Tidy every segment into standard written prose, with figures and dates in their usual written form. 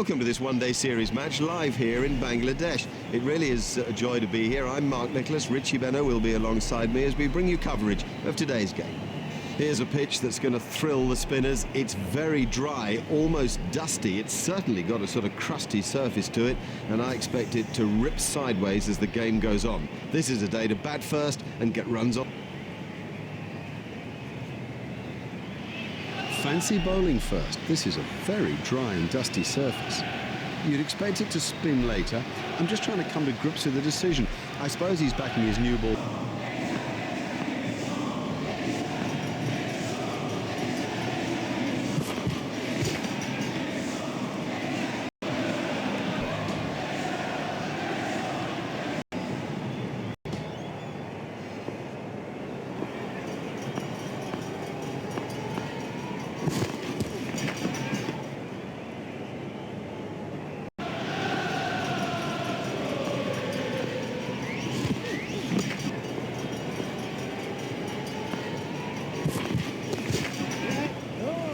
Welcome to this one-day series match live here in Bangladesh. It really is a joy to be here. I'm Mark Nicholas. Richie Benno will be alongside me as we bring you coverage of today's game. Here's a pitch that's going to thrill the spinners. It's very dry, almost dusty. It's certainly got a sort of crusty surface to it, and I expect it to rip sideways as the game goes on. This is a day to bat first and get runs on. Fancy bowling first. This is a very dry and dusty surface. You'd expect it to spin later. I'm just trying to come to grips with the decision. I suppose he's backing his new ball.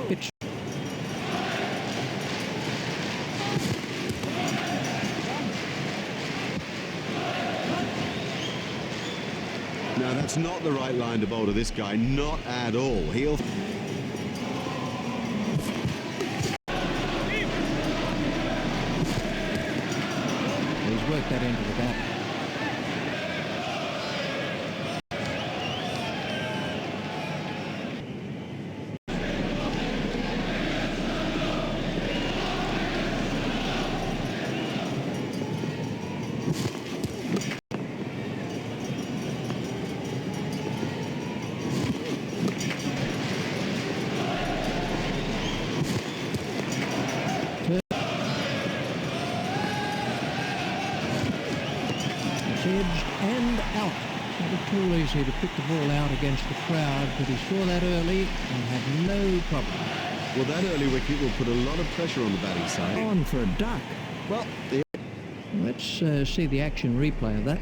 Pitch. Now that's not the right line to bowl to this guy, not at all. He'll... He's worked that into the gap. Edge and out. Not at all easy to pick the ball out against the crowd, but he saw that early and had no problem. Well, that early wicket will put a lot of pressure on the batting side. On for a duck. Well, Let's see the action replay of that.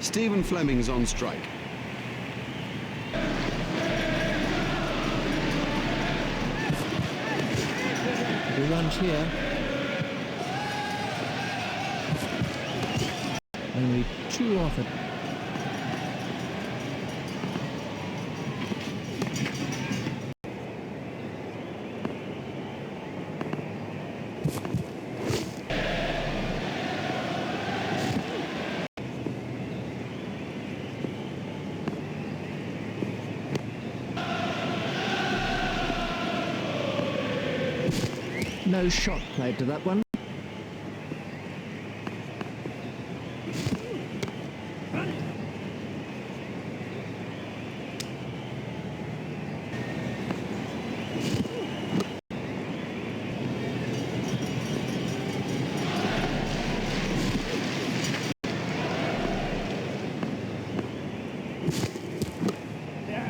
Stephen Fleming's on strike. 2 runs here. Only 2 off it. No shot played to that one.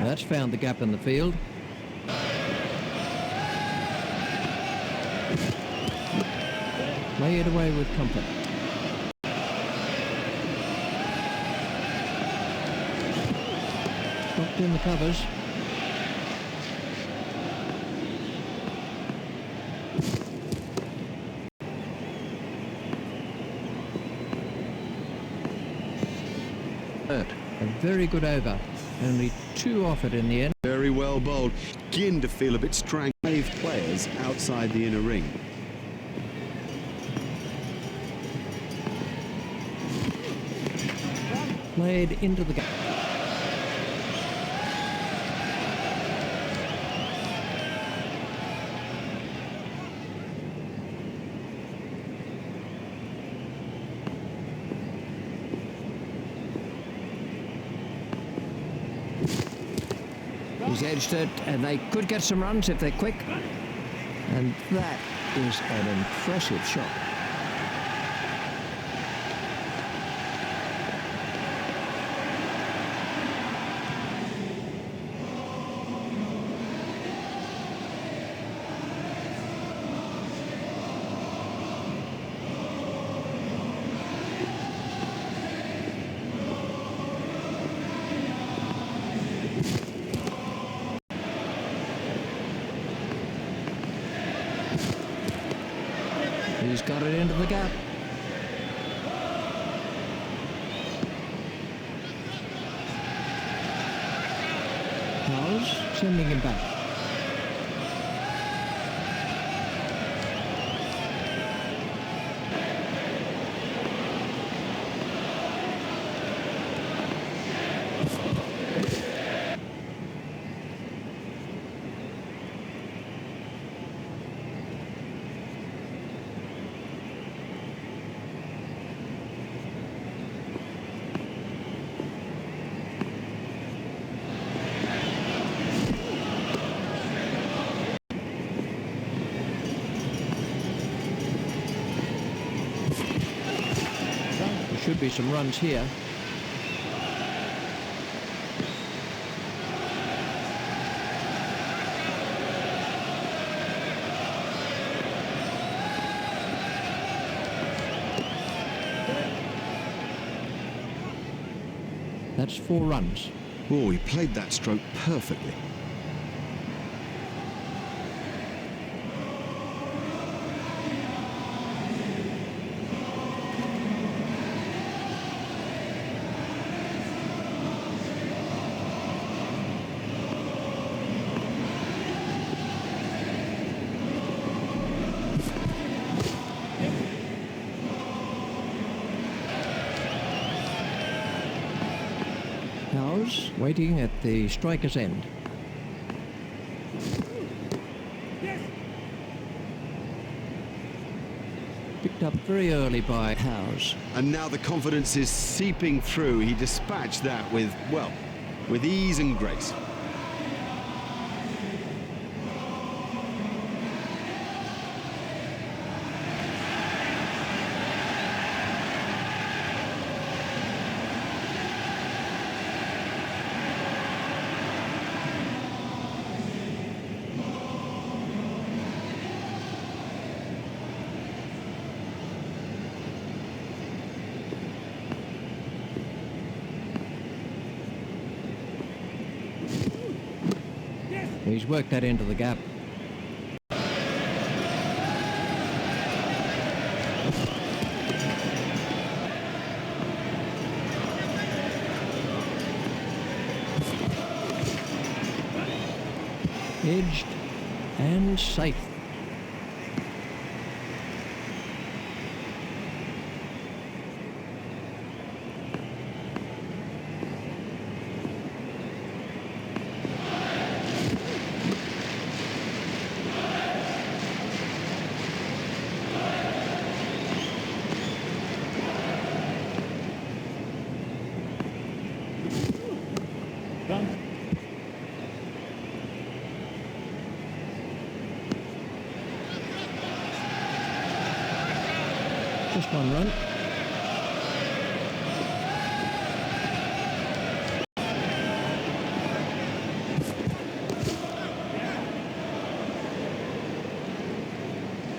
That's found the gap in the field. Play it away with comfort. Stopped in the covers. A very good over. Only 2 off it in the end. Very well bowled. Begin to feel a bit strangled. 5 players outside the inner ring. Played into the gap. He's edged it, and they could get some runs if they're quick. And that is an impressive shot. He's got it into the gap. Howes sending him back. There should be some runs here. That's 4 runs. Oh, he played that stroke perfectly. Howes waiting at the striker's end. Picked up very early by Howes. And now the confidence is seeping through. He dispatched that with, well, with ease and grace. He's worked that into the gap. Edged and safe. Just 1 run.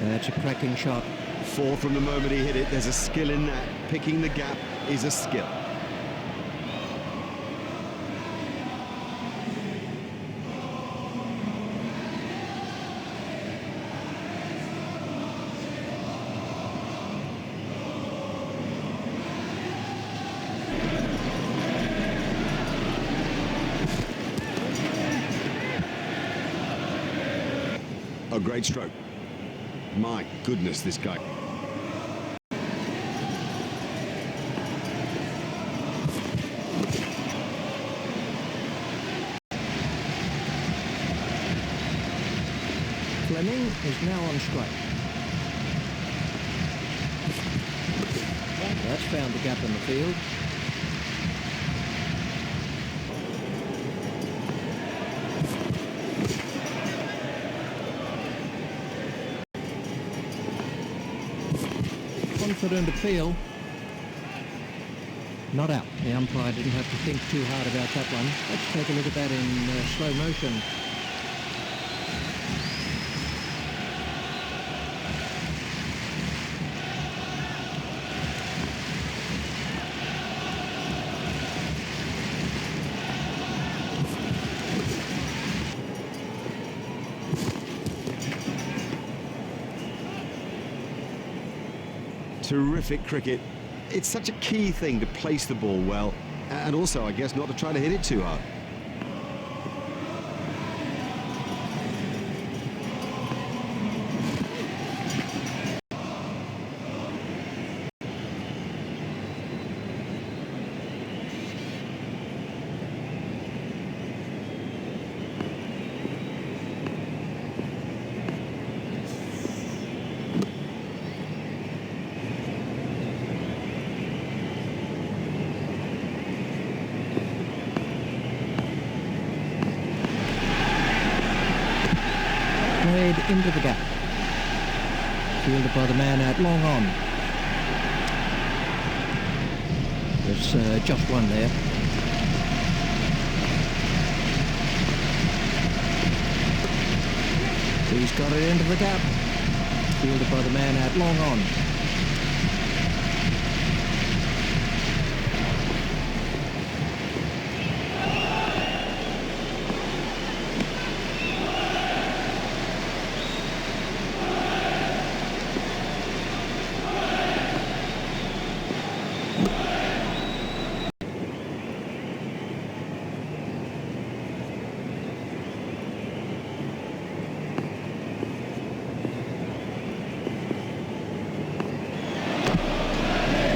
That's a cracking shot. 4 from the moment he hit it. There's a skill in that. Picking the gap is a skill. A great stroke. My goodness, this guy. Fleming is now on strike. That's found the gap in the field. Confident appeal. Not out. The umpire didn't have to think too hard about that one. Let's take a look at that in slow motion. terrific cricket. It's such a key thing to place the ball well, and also, I guess, not to try to hit it too hard. Played into the gap. Fielded by the man out long on. There's just one there. He's got it into the gap. Fielded by the man out long on.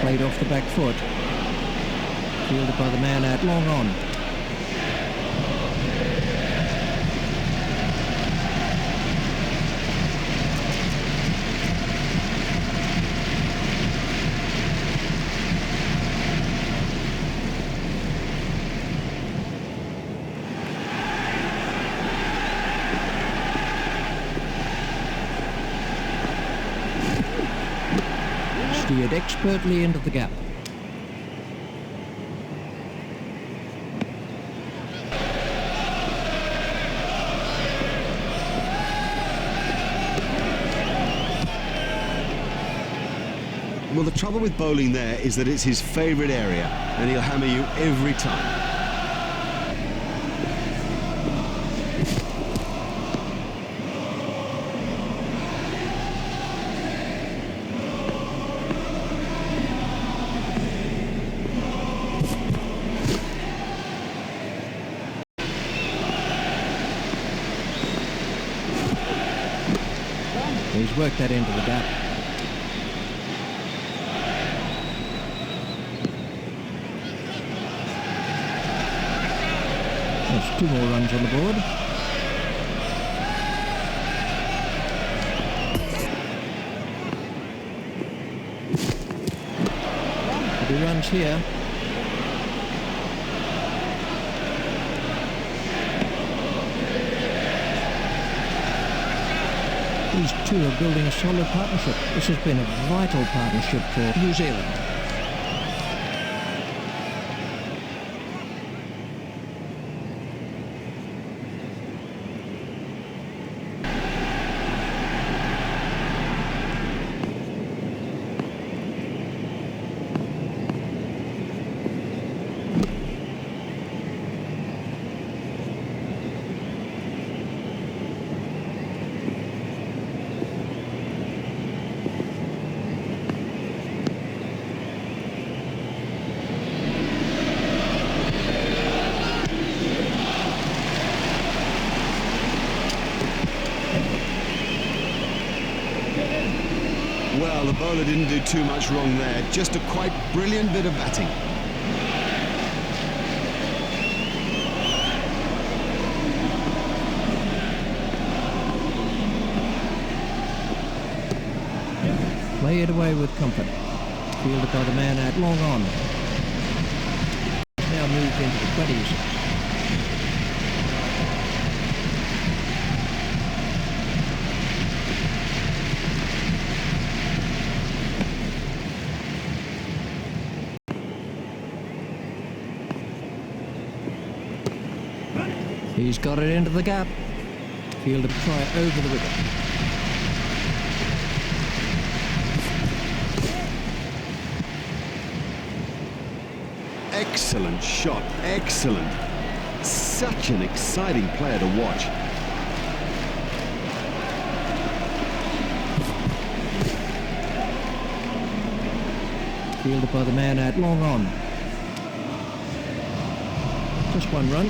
Played off the back foot. Fielded by the man out long on. Steered expertly into the gap. Well, the trouble with bowling there is that it's his favourite area, and he'll hammer you every time. He's worked that into the gap. There's 2 more runs on the board. There'll be runs here. These two are building a solid partnership. This has been a vital partnership for New Zealand. Well, the bowler didn't do too much wrong there. Just a quite brilliant bit of batting. Play it away with comfort. Fielded by the man out long on. Now moved into the 20s. He's got it into the gap. Fielder try over the wicket. Excellent shot, excellent. Such an exciting player to watch. Fielded by the man out long on. Just one run.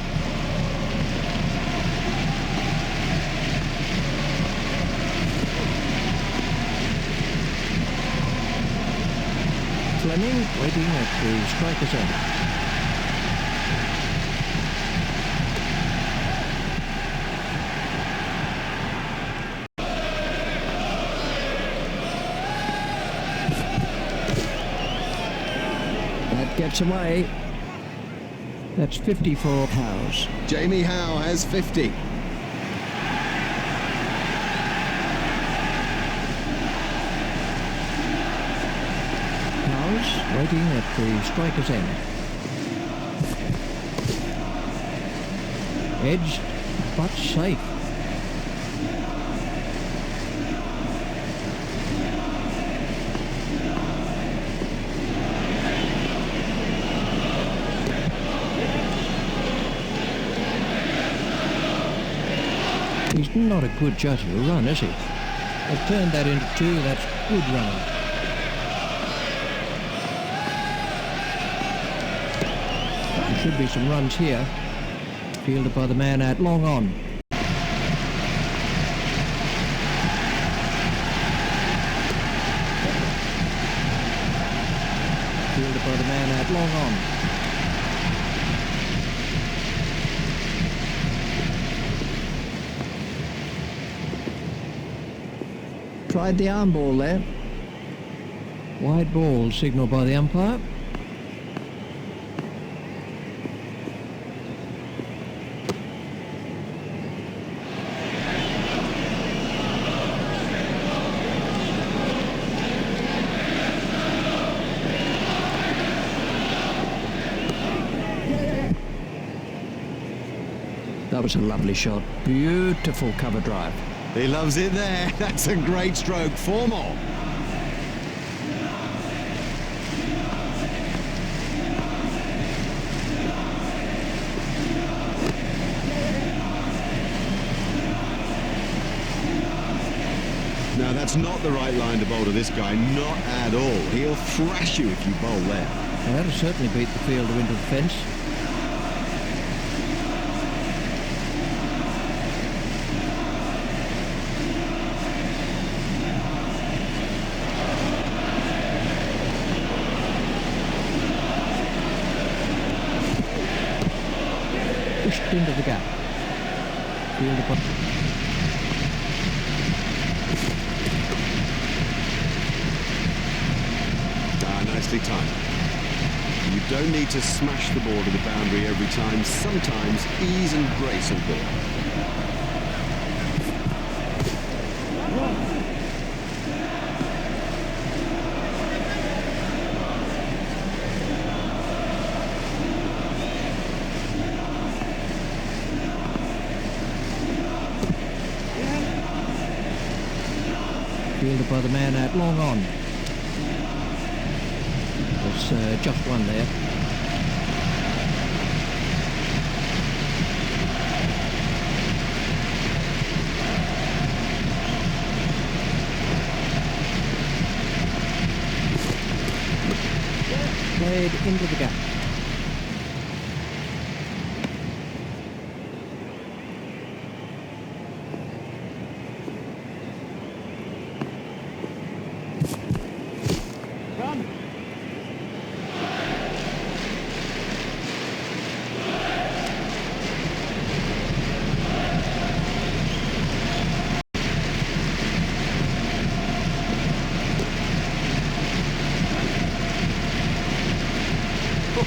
Fleming waiting at the striker's end. That gets away. That's 50 for Howes. Jamie Howe has 50. Waiting at the striker's end. Edged, but safe. He's not a good judge of a run, is he? They've turned that into 2, that's good running. Should be some runs here. Fielded by the man out long on. Fielded by the man out long on. Tried the arm ball there. Wide ball signalled by the umpire. That was a lovely shot. Beautiful cover drive. He loves it there. That's a great stroke. 4 more. Now, that's not the right line to bowl to this guy. Not at all. He'll thrash you if you bowl there. Well, that'll certainly beat the fielder into the fence. Pushed into the gap. Fielder by... Nicely timed. You don't need to smash the ball to the boundary every time. Sometimes ease and grace will do. Fielded by the man out long on. There's just one there. Played into the gap.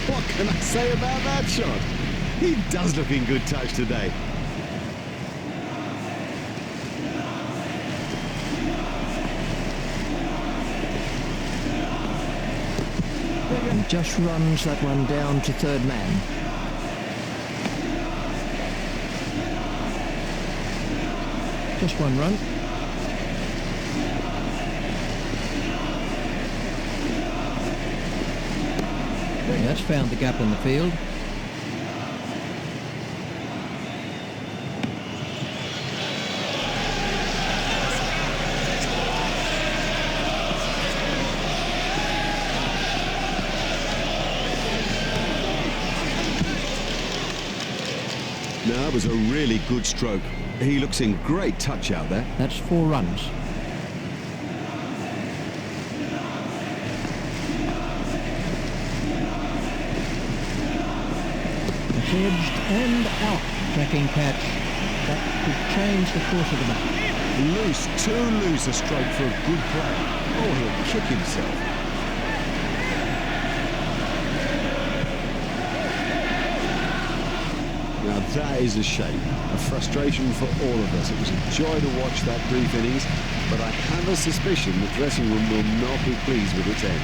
What can I say about that shot? He does look in good touch today. And just runs that one down to third man. Just one run. That's found the gap in the field. No, it was a really good stroke. He looks in great touch out there. That's 4 runs. It's edged and out. Tracking catch. That could change the course of the match. Loose, too loose a stroke for a good player. Oh, he'll kick himself. Now that is a shame, a frustration for all of us. It was a joy to watch that brief innings, but I have a suspicion the dressing room will not be pleased with its end.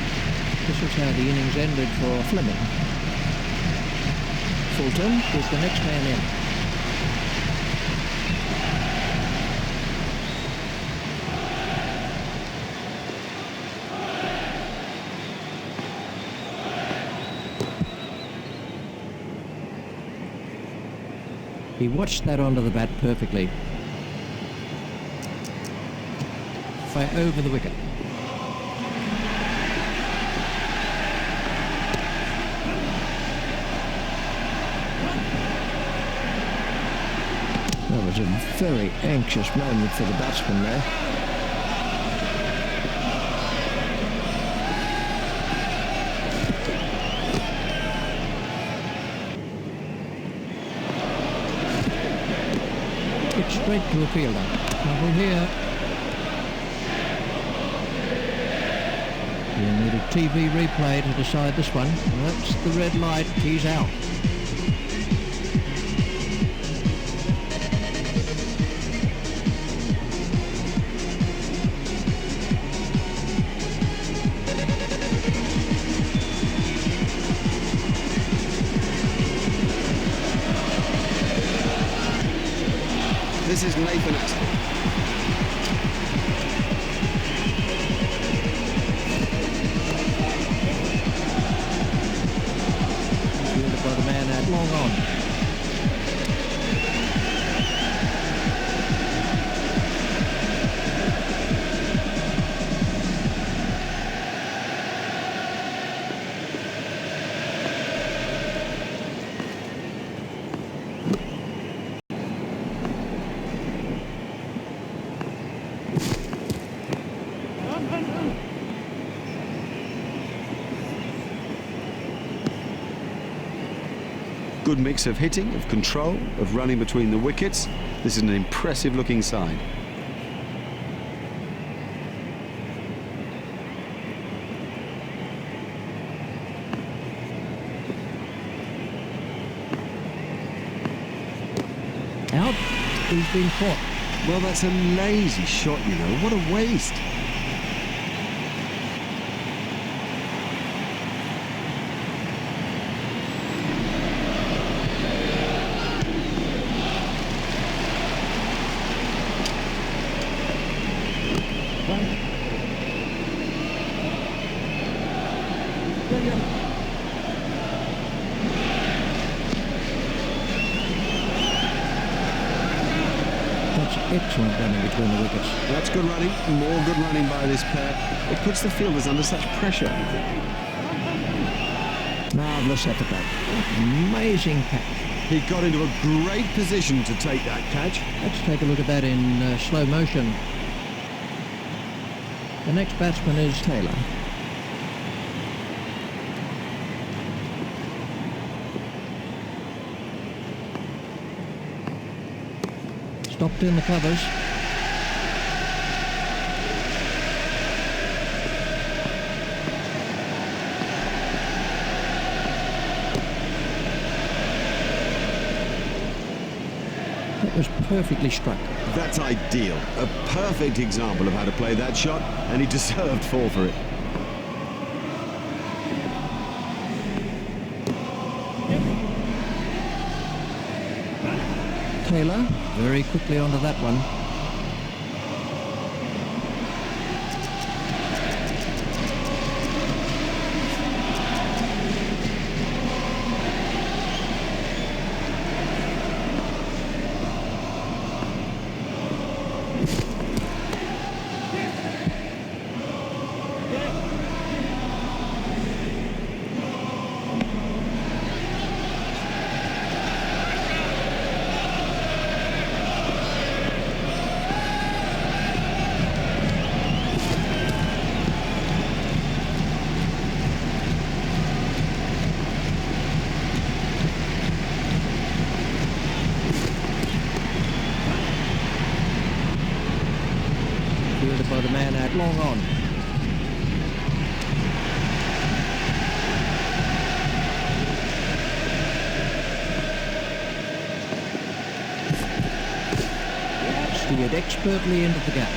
This is how the innings ended for Fleming. Fulton is the next man in. He watched that onto the bat perfectly. Fire over the wicket. That was a very anxious moment for the batsman there. Straight to a fielder. Trouble here. You'll need a TV replay to decide this one. That's the red light. He's out. This is Nathan Aston. Fielded by the man at long on. Good mix of hitting, of control, of running between the wickets. This is an impressive looking side. Out. He's been caught. Well, that's a lazy shot, you know. What a waste. Excellent running between the wickets. That's good running, more good running by this pair. It puts the fielders under such pressure. Marvellous effort that. Amazing catch. He got into a great position to take that catch. Let's take a look at that in slow motion. The next batsman is Taylor. Stopped in the covers. That was perfectly struck. That's ideal. A perfect example of how to play that shot, and he deserved 4 for it. Taylor very quickly onto that one. by the man out long on. Steered expertly into the gap.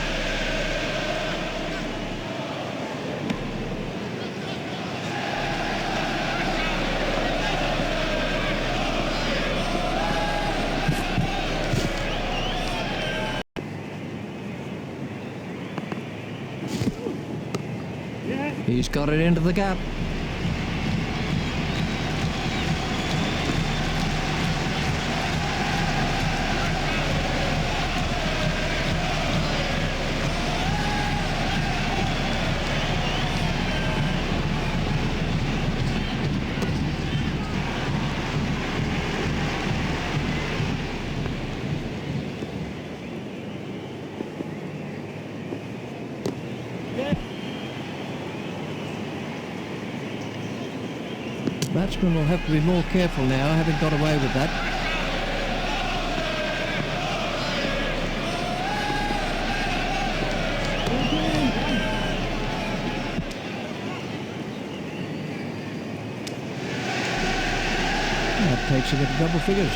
He's got it into the gap. Batsman will have to be more careful now, having got away with that. That takes him into double figures.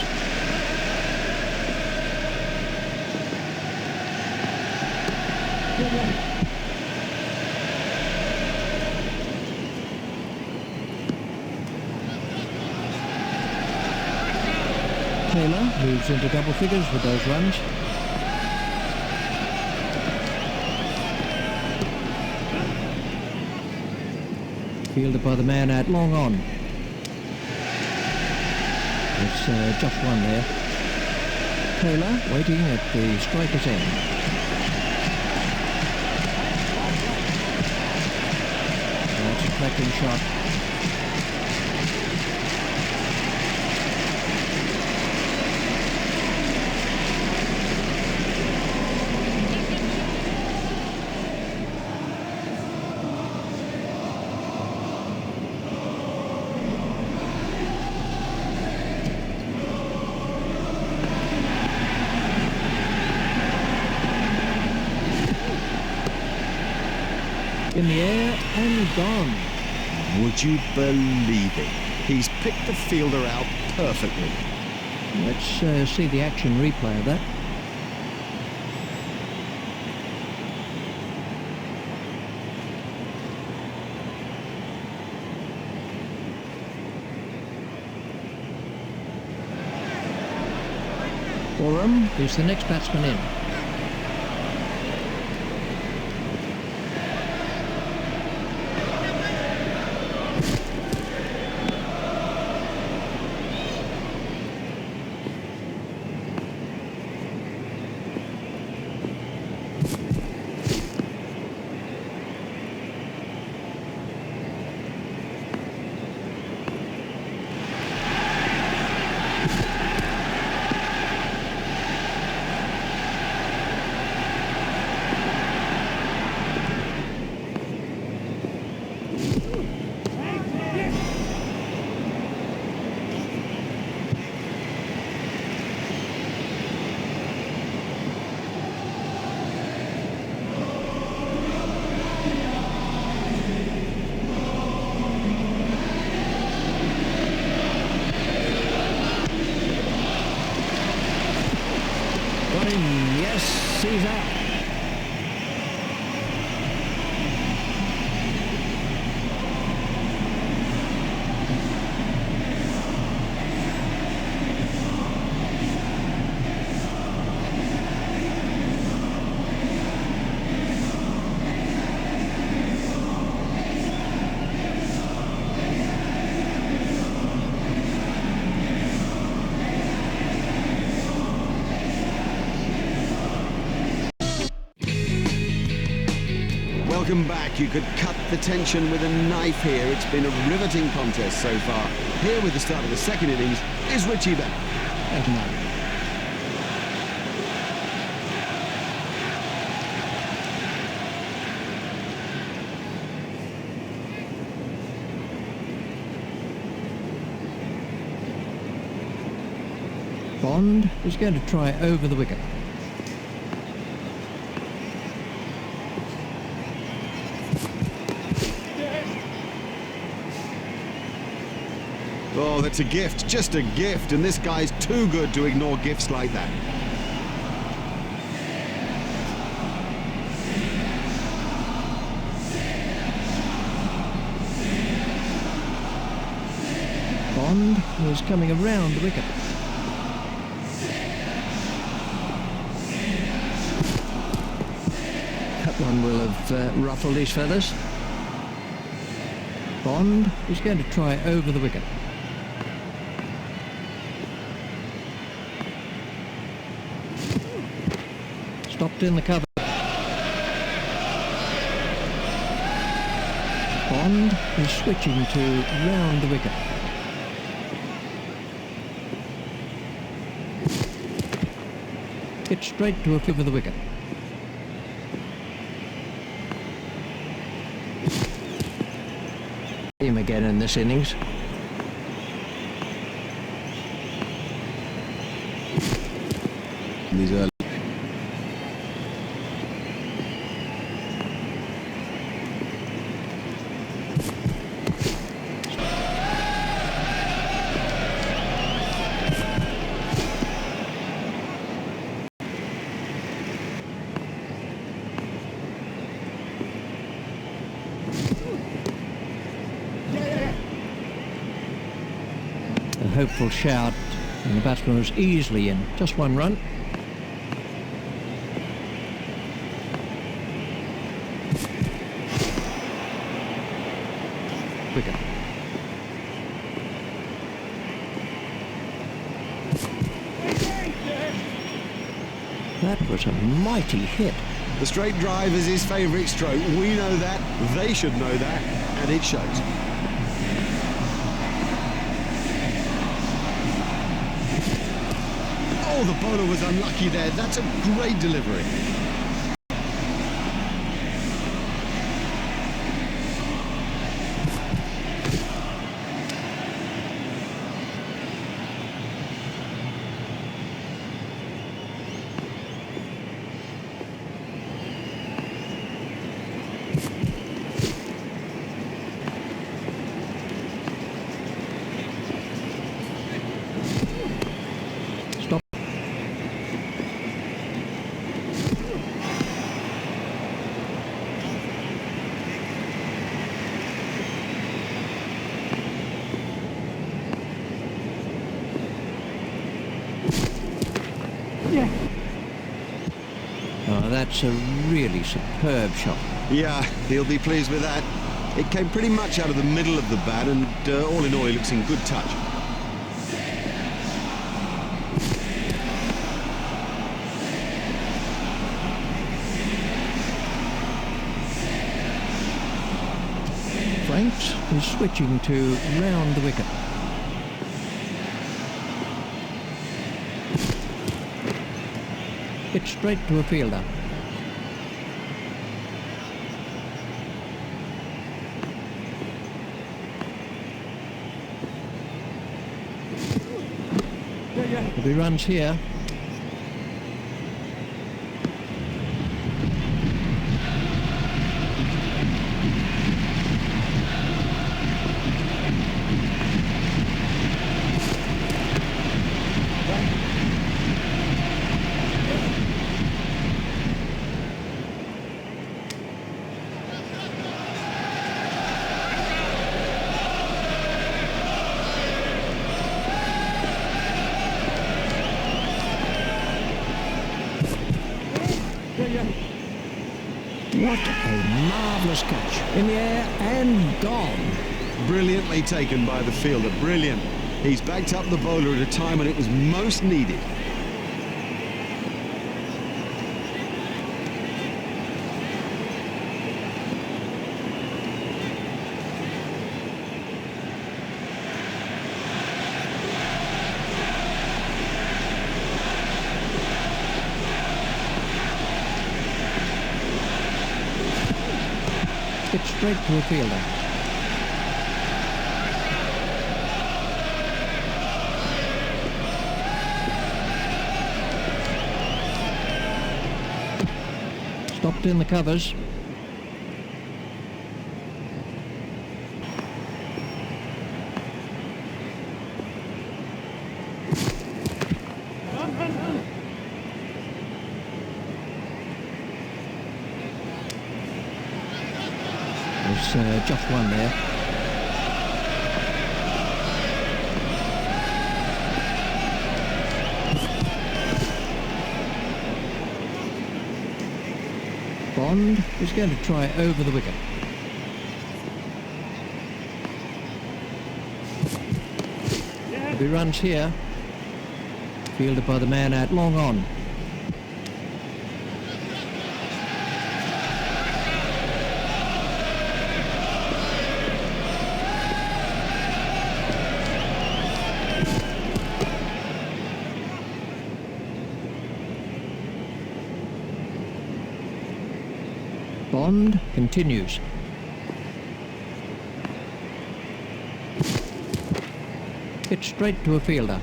Taylor moves into double figures with those runs. Fielded by the man out long on. It's just one there. Taylor waiting at the striker's end. That's a cracking shot. In the air and gone. Would you believe it? He's picked the fielder out perfectly. Let's see the action replay of that. Oram is the next batsman in. Yes, he's out. Welcome back. You could cut the tension with a knife here. It's been a riveting contest so far. Here with the start of the second innings is Richie Benner. Thank you, Mark. Bond is going to try over the wicket. Oh, that's a gift, just a gift, and this guy's too good to ignore gifts like that. Bond is coming around the wicket. That one will have ruffled his feathers. Bond is going to try over the wicket. Stopped in the cover. Bond is switching to round the wicket. Hit straight to a flip of the wicket. Him again in this innings. These early. A hopeful shout, and the batsman was easily in. Just one run. Wicket. That was a mighty hit. The straight drive is his favourite stroke. We know that, they should know that, and it shows. Oh, the bowler was unlucky there. That's a great delivery. Stop. Yeah. Oh, that's a really superb shot. Yeah, he'll be pleased with that. It came pretty much out of the middle of the bat, and all in all, he looks in good touch. Franks is switching to round the wicket. Hit straight to a fielder. If he runs here, what a marvellous catch. In the air and gone. Brilliantly taken by the fielder, brilliant. He's backed up the bowler at a time when it was most needed. Hit straight to a fielder. Stopped in the covers. There's just one there. Bond is going to try over the wicket. If he runs here, fielded by the man out long on. Bond continues. Hit straight to a fielder.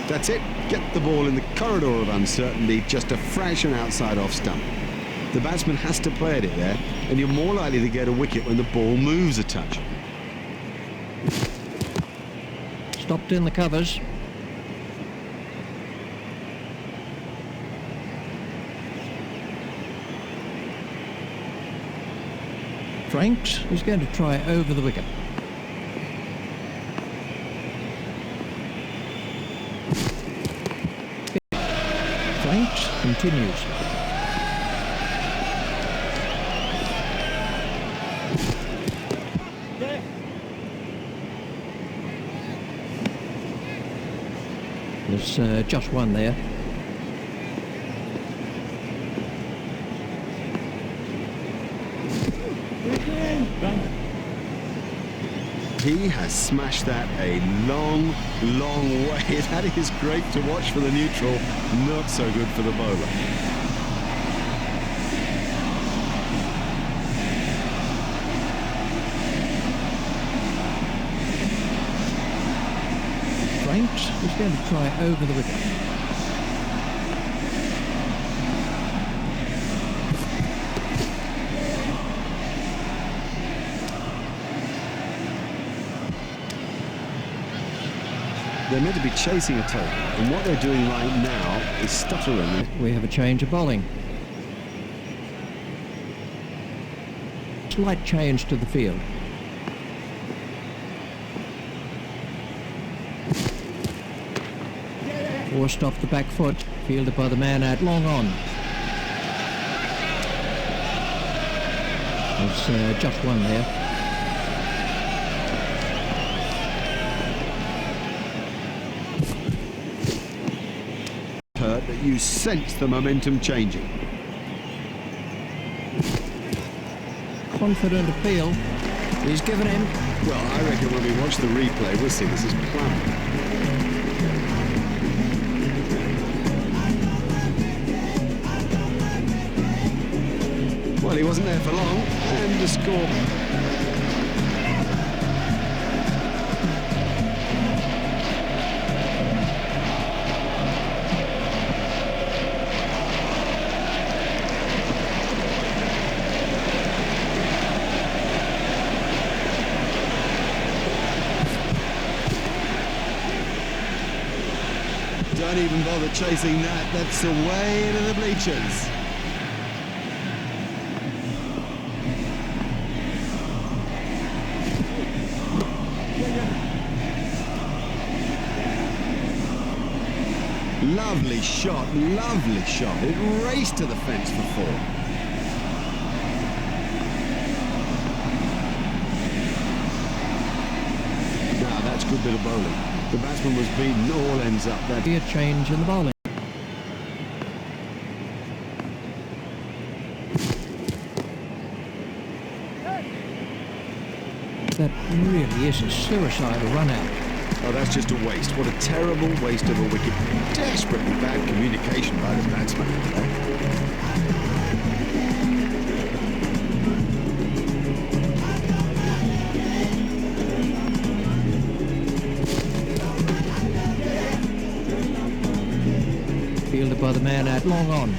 That's it. Get the ball in the corridor of uncertainty, just a fraction outside off stump. The batsman has to play at it there, and you're more likely to get a wicket when the ball moves a touch. Stopped in the covers. Franks is going to try over the wicket. Franks continues. There's just one there. He has smashed that a long, long way. That is great to watch for the neutral, not so good for the bowler. Franks is going to try over the wicket. They're meant to be chasing a total, and what they're doing right now is stuttering. We have a change of bowling. Slight change to the field. Forced off the back foot, fielded by the man out long on. There's just one there. That you sense the momentum changing. Confident appeal. He's given him. Well, I reckon when we watch the replay, we'll see this is plumb. Well, he wasn't there for long, and the score. Don't even bother chasing that. That's away into the bleachers. Lovely shot, lovely shot. It raced to the fence for four. Now that's a good bit of bowling. The batsman was beaten, all ends up. That'd Be a change in the bowling. That really is a suicidal run out. Oh, that's just a waste. What a terrible waste of a wicket. Desperately bad communication by the batsman. Fielded by the man out long on.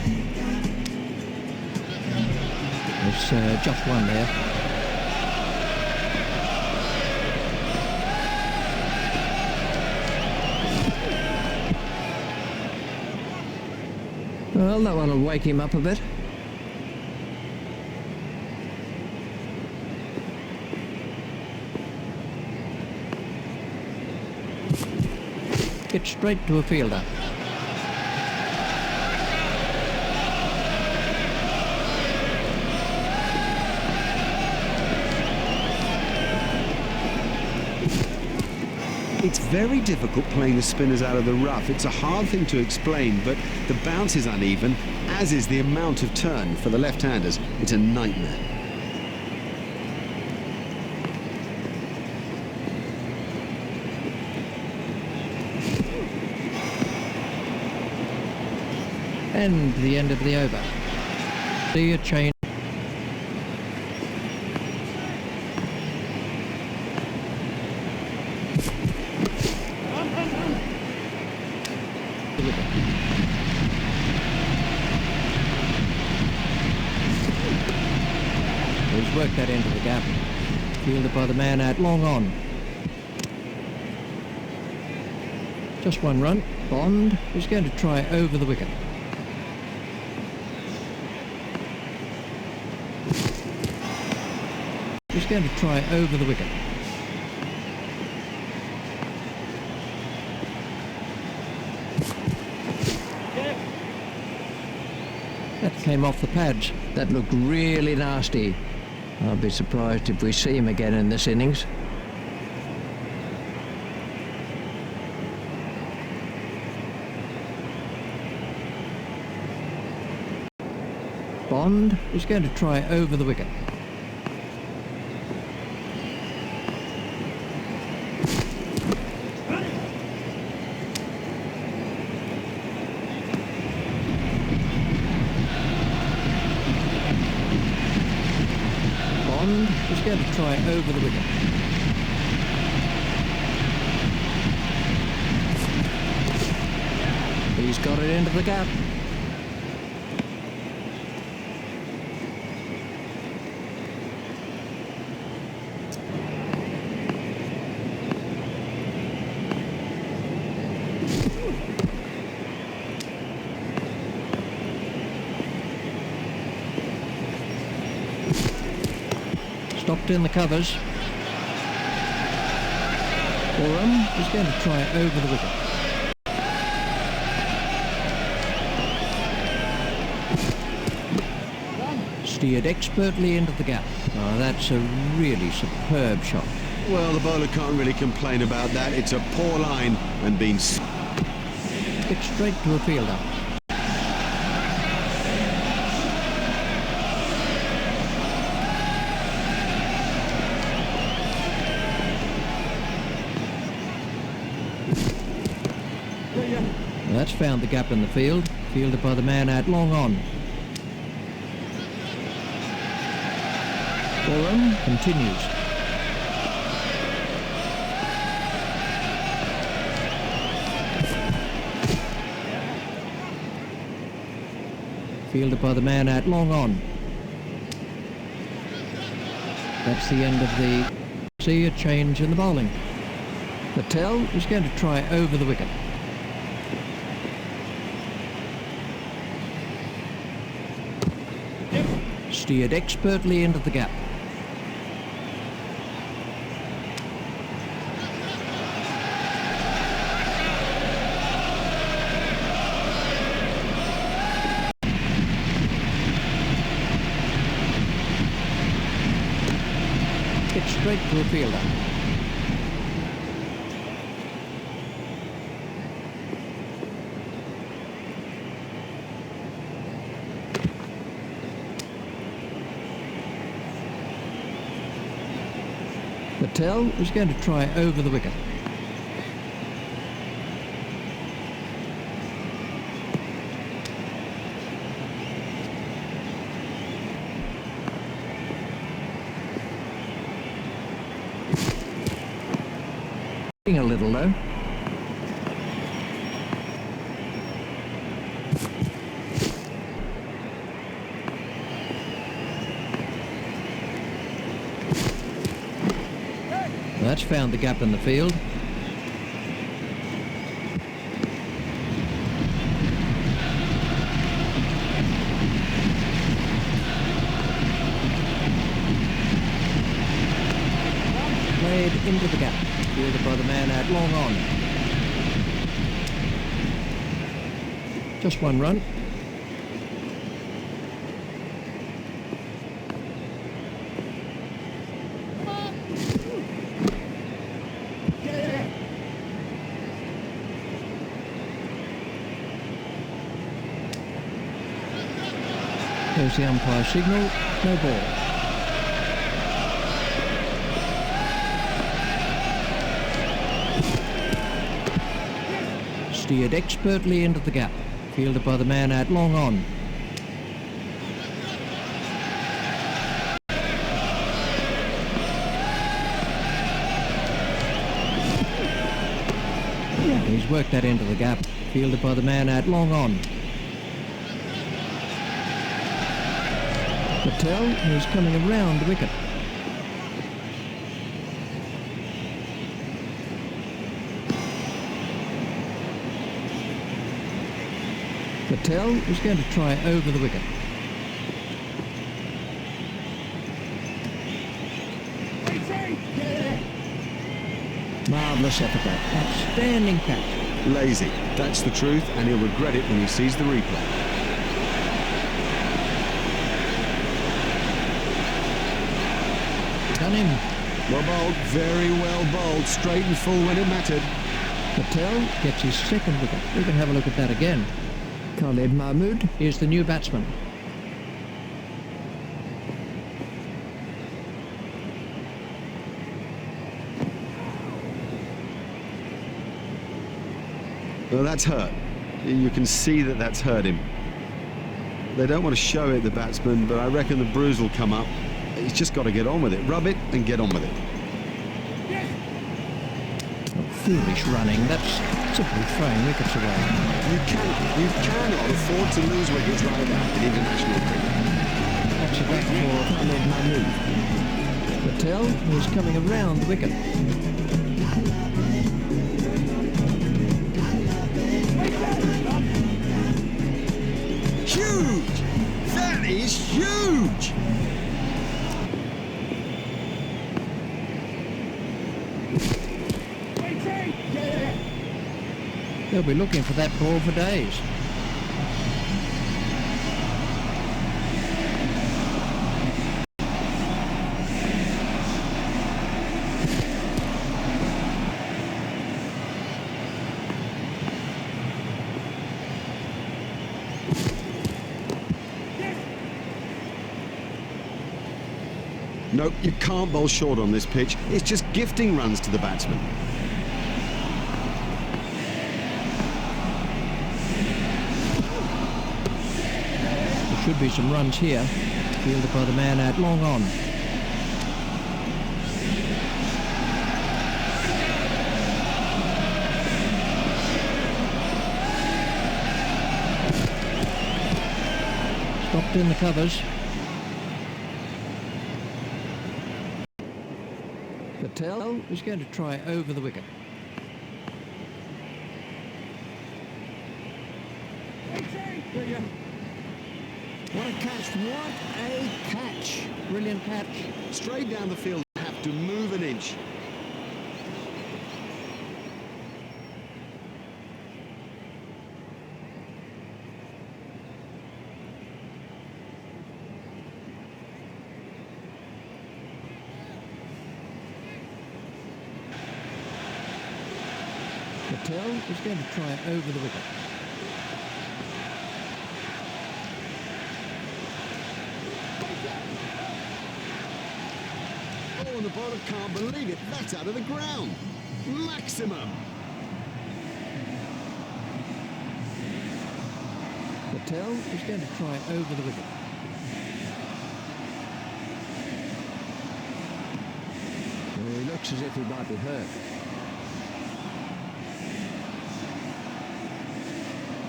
There's just one there. Well, that one will wake him up a bit. Gets straight to a fielder. It's very difficult playing the spinners out of the rough. It's a hard thing to explain, but the bounce is uneven, as is the amount of turn for the left-handers. It's a nightmare. And the end of the over. See a change. He's worked that into the gap. Fielded by the man out long on. Just one run. Bond is going to try over the wicket. He's going to try over the wicket. That came off the pads. That looked really nasty. I'll be surprised if we see him again in this innings. Bond is going to try over the wicket. Is going to try over the wicket. He's got it into the gap. Stopped in the covers. Oram is going to try over the wicket. Steered expertly into the gap. Oh, that's a really superb shot. Well, the bowler can't really complain about that. It's a poor line and been... Gets straight to a fielder. That's found the gap in the field. Fielded by the man out long on. Oram continues. Fielded by the man out long on. That's the end of the... See a change in the bowling. Patel is going to try over the wicket. Steered expertly into the gap. Gets straight to a fielder. Patel is going to try over the wicket. A little low. much found the gap in the field. Played into the gap, fielded by the man out long on. Just one run. There's the umpire signal, no ball. Steered expertly into the gap, fielded by the man out long on. He's worked that into the gap, fielded by the man out long on. Patel is coming around the wicket. Patel is going to try over the wicket. Marvellous effort there. Outstanding catch. Lazy, that's the truth, and he'll regret it when he sees the replay. Done him. Well bowled, very well bowled, straight and full when it mattered. Patel gets his second wicket. We can have a look at that again. Khalid Mahmood is the new batsman. Well, that's hurt. You can see that that's hurt him. They don't want to show it, the batsman, but I reckon the bruise will come up. He's just got to get on with it. Rub it and get on with it. Foolish running. That's simply throwing wickets away. You cannot afford to lose wickets like that in international cricket. That's a back for Khalid Mahmood. Patel is coming around the wicket. Huge! That is huge! They'll be looking for that ball for days. No, you can't bowl short on this pitch. It's just gifting runs to the batsman. Should be some runs here, fielded by the man out long on. Stopped in the covers. Patel is going to try over the wicket. What a catch, what a catch. Brilliant catch. Straight down the field, have to move an inch. Patel is going to try over the wicket. Oh, and the bowler can't believe it. That's out of the ground. Maximum. Patel is going to try over the wicket. Well, he looks as if he might be hurt.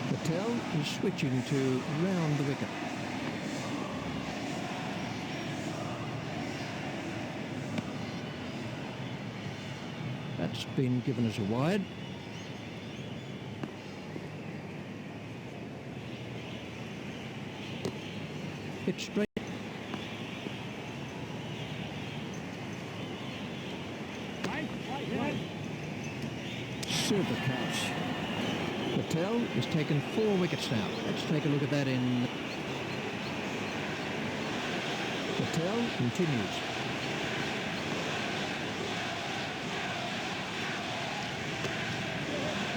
Patel is switching to round the wicket. It's been given as a wide. Hit straight. Super catch. Patel has taken 4 wickets now. Let's take a look at that in... Patel continues.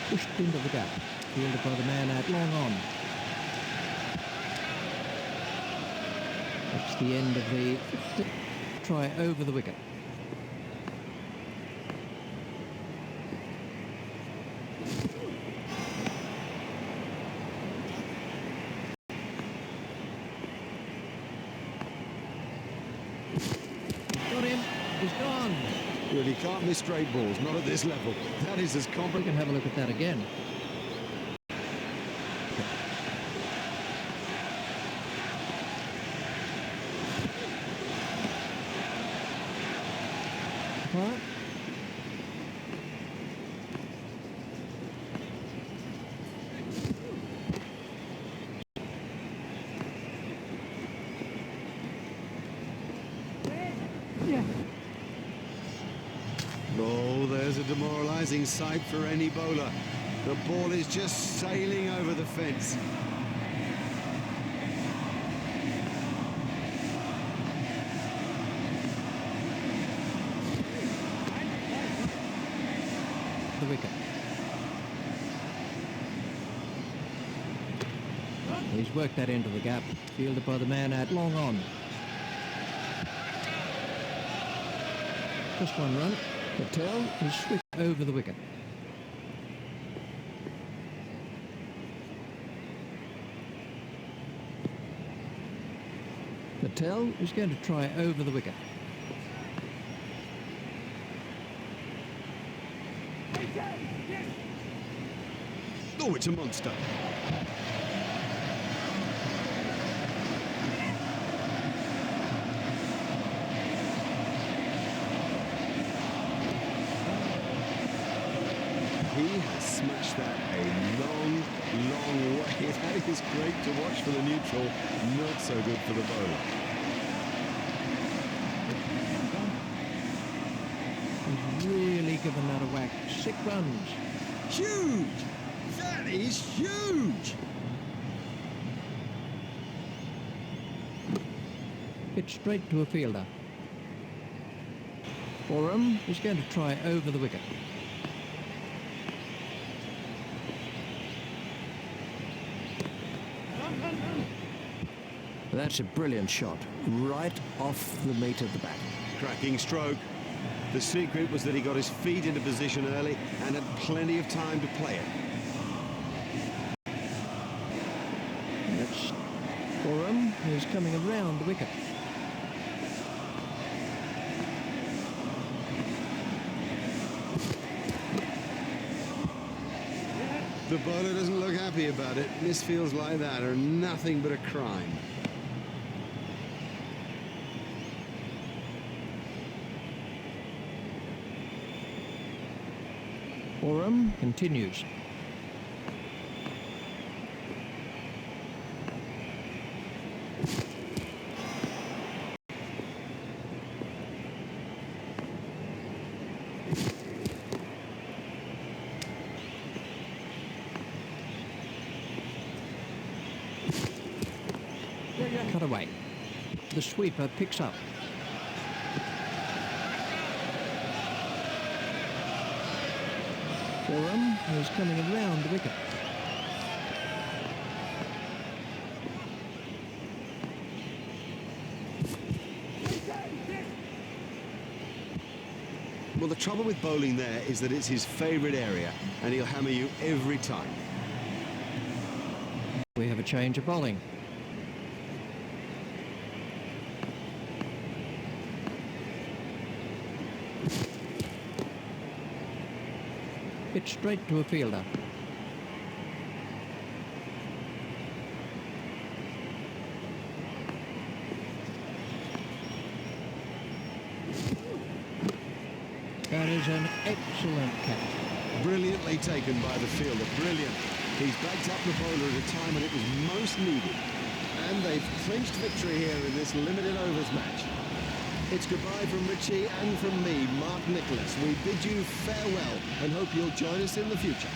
Pushed into the gap. Fielded by the man at long on. That's the end of the try over the wicket. Got him. He's gone. Really can't miss straight balls, not at this level. That is as We competent. can have a look at that again. Apart. Yeah. Oh, there's a demoralising sight for any bowler. The ball is just sailing over the fence. The wicket. He's worked that into the gap. Fielded by the man at long on. Just one run. Patel is switched over the wicket. Patel is going to try over the wicket. Oh, it's a monster. He has smashed that a long, long way. That is great to watch for the neutral, not so good for the bowler. He's really given that a whack. 6 runs. Huge! That is huge! Hit straight to a fielder. Oram is going to try over the wicket. That's a brilliant shot, right off the meat of the bat. Cracking stroke. The secret was that he got his feet into position early and had plenty of time to play it. That's Oram, who's coming around the wicket. The bowler doesn't look happy about it. Misfields like that are nothing but a crime. Oram continues. Cut away. The sweeper picks up. Oram is coming around the wicket. Well, the trouble with bowling there is that it's his favourite area and he'll hammer you every time. We have a change of bowling. Hit straight to a fielder. That is an excellent catch. Brilliantly taken by the fielder, brilliant. He's backed up the bowler at a time when it was most needed. And they've clinched victory here in this limited overs match. It's goodbye from Richie and from me, Mark Nicholas. We bid you farewell and hope you'll join us in the future.